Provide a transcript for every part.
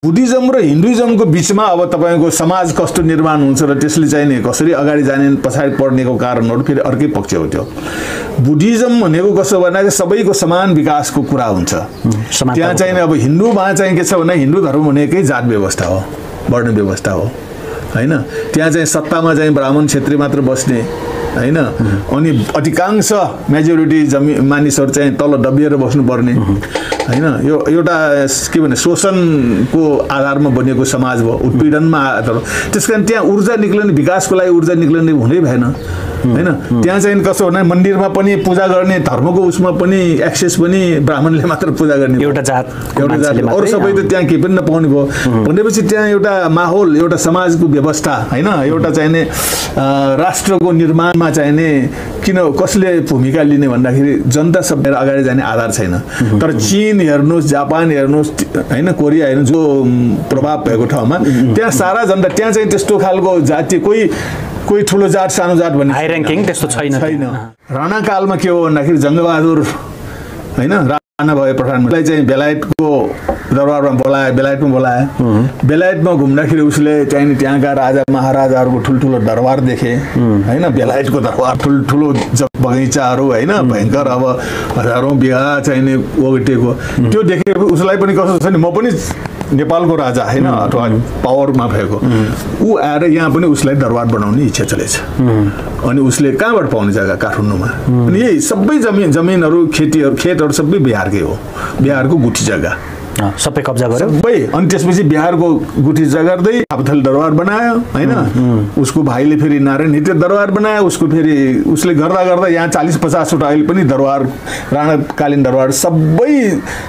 Buddhism र हिन्दुइज्मको बीचमा अब तपाईको समाज कस्तो निर्माण हुन्छ र त्यसले चाहिँ नि कसरी अगाडि जाने पछाडि पर्नेको कारणहरु फेरि अर्कै पक्ष हो त्यो। बुद्धिज्म भनेको कसो भन्दा सबैको समान विकासको कुरा हुन्छ। त्यहाँ चाहिँ अब हिन्दुमा चाहिँ के छ भने हिन्दू धर्म भनेकै जात व्यवस्था हो, वर्ण व्यवस्था हो हैन। त्यहाँ चाहिँ सत्तामा चाहिँ ब्राह्मण क्षेत्री मात्र बस्ने हैन, अनि अधिकांश मेजोरिटी मानिसहरु चाहिँ तल दबिएर बस्नु पर्ने हैन। यो एउटा के भने शोषणको आधारमा बनेको समाज भयो, उत्पीडनमा आधार। त्यसकारण त्यहाँ ऊर्जा निक्लने, विकासको लागि ऊर्जा निक्लने हुनै भएन हैन। त्यहाँ चाहिँ कसो भने मन्दिरमा पनि पूजा गर्ने, धर्मको उसमा पनि एक्सेस पनि ब्राह्मणले मात्र पूजा गर्ने, एउटा जात अरु सबै त त्यहाँ के पनि नपाउने भयो भनेपछि त्यहाँ एउटा माहौल, एउटा समाजको व्यवस्था हैन, एउटा चाहिने राष्ट्रको निर्माणमा चाहिने किन कसले भूमिका लिने भन्दाखेरि जनता सबै अगाडि जाने आधार छैन। तर चीन हेर्नुस्, जापान हेर्नुस् हैन, कोरिया हेर्नुस्, जो प्रभाव भएको ठाउँमा त्यहाँ सारा जनता, त्यहाँ चाहिँ त्यस्तो खालको जाति कोही ठुलो जात सानो जात भन्ने हाई र्याङ्किङ त्यस्तो छैन। राणा कालमा के हो भन्दाखेरि जङ्गबहादुर हैन राणा भए प्रधानमन्त्रीलाई चाहिँ बेलायतको दरबारमा बोलाए, बेलायतमा बोलाए। बेलायतमा घुम्दाखेरि उसले चाहिँ त्यहाँका राजा महाराजाहरूको ठुल्ठुलो दरबार देखे हैन, बेलायतको दरबार ठुल्ठुलो बगैँचाहरू हैन, भयंकर अब हजारौं बिघा चाहिने ओगटेको त्यो देखे उसलाई पनि कस्तो छ नि, म पनि नेपालको राजा हैन अथवा पावरमा भएको उ आएर यहाँ पनि उसलाई दरबार बनाउने इच्छा चलेछ। अनि उसले कहाँबाट पाउने जग्गा काठमाडौँमा, अनि यही सबै जमिनहरू खेतहरू सबै बिहारकै हो, बिहारको गुठी जग्गा सबै कब्जा गर्यो सबै। अनि त्यसपछि बिहारको गुठी जग्गा गर्दै आपथल दरबार बनायो हैन। उसको भाइले फेरि नारायण नित्य दरबार बनायो, उसको फेरि उसले गर्दा गर्दा यहाँ 40-50 वटा अहिले पनि दरबार, राणाकालीन दरबार सबै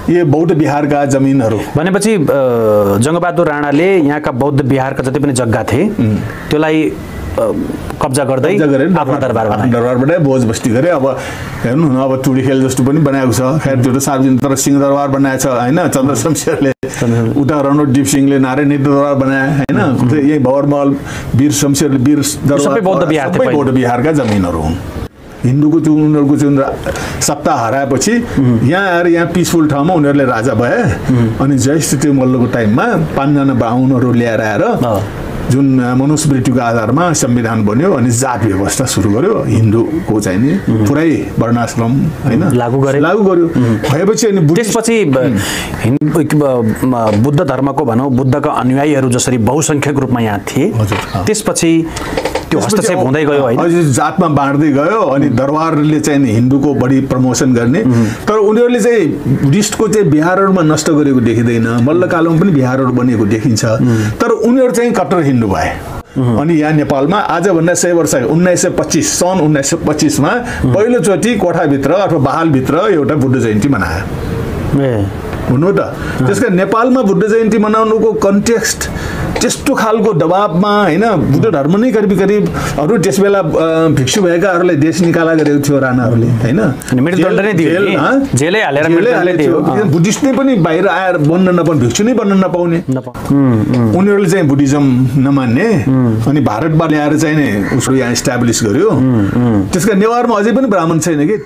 यो बौद्ध बिहारका जमिनहरू। भनेपछि जङ्गबहादुर राणाले यहाँका बौद्ध बिहारका जति पनि जग्गा थिए त्यसलाई कब्जा गर्दै आफ्नो दरबार बनाए, भोज बस्ती गरे। अब हेर्नु न, अब टुडीखेल जस्तो पनि बनाएको छ, खैर त्यो त सार्वजनिक, तर सिंह दरबार बनाएको छ हैन, चन्द्र शमशेरले, उता रणोट दीप सिंहले नारायण नित्य दरबार बनाए हैन, यही भवरमहल, वीर शमशेरले वीर दरबार, सबै बौद्ध बिहारका जमिनहरू हुन्। हिन्दूको त्यो उनीहरूको जुन सत्ता हराएपछि यहाँ आएर यहाँ पिसफुल ठाउँमा उनीहरूले राजा भए। अनि जयश्री मल्लको टाइममा 5 जना ब्राह्मणहरू ल्याएर आएर जुन मनुस्मृतिको आधारमा संविधान बन्यो, अनि जात व्यवस्था सुरु गर्यो, हिन्दूको चाहिँ नि पुरै वर्णाश्रम हैन लागू गर्यो। भएपछि अनि त्यसपछि बुद्ध धर्मको भनौं बुद्धका अनुयायीहरू जसरी बहुसंख्यक रूपमा यहाँ थिए, त्यसपछि त्यो हस्तक्षेप हुँदै गयो हैन, अझै जातमा बाँड्दै गयो। अनि दरबारले चाहिँ हिन्दूको बढी प्रमोसन गर्ने, तर उनीहरूले चाहिँ बुद्धिस्टको चाहिँ बिहारहरुमा नष्ट गरेको देखिदैन। मल्लकालमा पनि बिहारहरु बनेको देखिन्छ, तर उनीहरू चाहिँ कट्टर हिन्दू भए। अनि यहाँ नेपालमा आज भन्दा 100 वर्ष 1925 सन् 1925 मा पहिलो चोटी कोठाभित्र अथवा बहालभित्र एउटा बुद्ध जयन्ती मनायो हुनु त। त्यसका नेपालमा बुद्ध जयन्ती मनाउनुको कन्टेक्स्ट त्यस्तो खालको दबावमा हैन, बुद्ध धर्म नै करिब अरु त्यसबेला भिक्षु भएकाहरूलाई देश निकाला गरेको थियो राणाहरूले हैन, अनि मृत्युदण्ड नै दियो, जेलै हालेर मृत्युदण्ड दियो। बुद्धिस्ट नै पनि बाहिर आएर बन्न नपाउने, भिक्षु नै बन्न नपाउने, उनीहरूले चाहिँ बुद्धिज्म नमान्ने, अनि भारतबाट ल्याएर चाहिँ उसले यहाँ इस्टाब्लिश गर्यो। त्यसका नेवारमा अझै पनि ब्राह्मण छैन के।